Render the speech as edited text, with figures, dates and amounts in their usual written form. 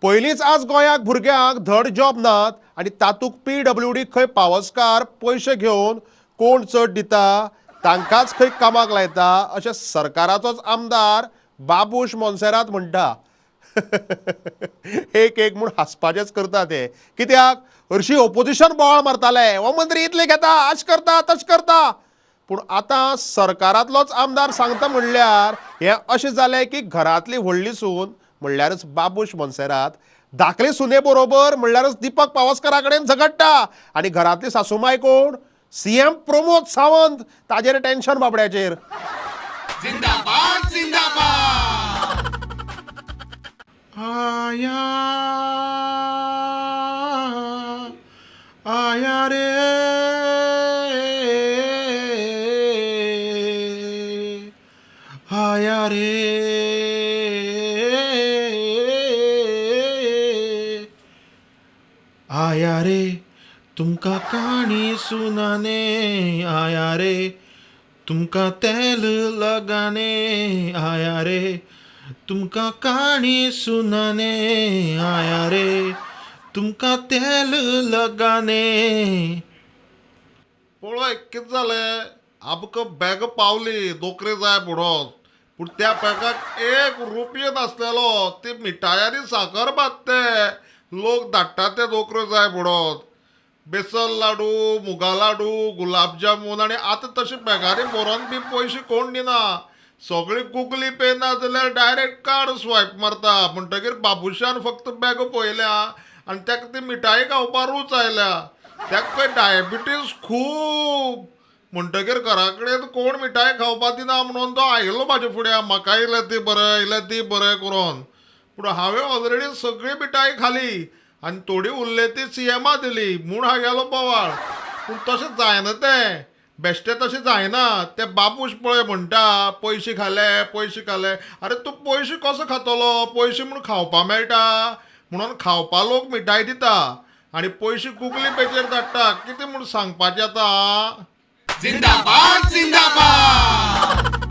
पयलींच आज गोंयाक भुरग्यांक धड जॉब नात आनी तातूंत PWD खंय पावसकार पयशे घेवन कोण चड दिता तांकांच खंय कामाक लायता अशें सरकाराचोच आमदार बाबूश मोन्सेरात म्हणटा. एक म्हूण हांसपाचेंच करता ते. कित्याक हरशीं ओपोजिशन बोवाळ मारताले, हो मंत्री इतले घेता, अश करता तश करता. पूण आतां सरकारांतलोच आमदार सांगता म्हणल्यार हें अशें जालें की घरांतली व्हडली सून म्हणल्यारच बाबूश मोन्सेरात धाकले सुने बरोबर म्हणल्यारच दीपक पावसकारा कडेन झगडटा आनी घरांतली सासूमाय कोण CM प्रमोद सावंत ताजेर टेन्शन बाबड्याचेर. जिंदाबाद जिंदाबाद. आया आया रे आया रे आया रे तुमका काणी सुनाने आया रे तुमका तेल लगाने आया रे तुमका काणी सुनाने आया रे तुमका तेल लगाने. पळय कितें जालें, आमकां बॅग पावली दोकरे जाय म्हणून, पूण त्या बॅगाक ₹1 नासलेलो. ती मिठाई आनी साकर भाजते लोक धाडटा ते दोकऱ्यो जाय म्हणून. बेसन लाडू, मुगा लाडू, गुलाब जामून आनी आतां तशें बॅगांनी भरोन बी पयशे कोण दिना. सगळी गुगली पे ना जाल्यार डायरेक्ट कार्ड स्वायप मारता. म्हणटकीर बाबुशान फक्त बॅग पळयल्या आनी ताका ती मिठाई खावपा रूच आयल्या. ताका खंय डायबिटीज खूब. म्हणटकीर घरा कडेन कोण मिठाई खावपा दिना म्हणून तो आयलो म्हाजे फुड्यान, म्हाका इल्लें दी बरें, इल्लें दी बरें करून. पूण हांवें ऑलरेडी सगळी मिठाई खाली आनी थोडी उरली ती CMा दिली म्हूण हांव गेलो बोवाळ. पूण तशें जायना तें, बेश्टें तशें जायना. ते बाबूश पळय म्हणटा पयशे खाले. अरे तूं पयशे कसो खातलो? पयशे म्हूण खावपा मेळटा म्हणून खावपा लोक मिठाई दिता आनी पयशे गुगली पेचेर धाडटा. कितें म्हूण सांगपाचें आतां? जिंदाबाद जिंदाबाद.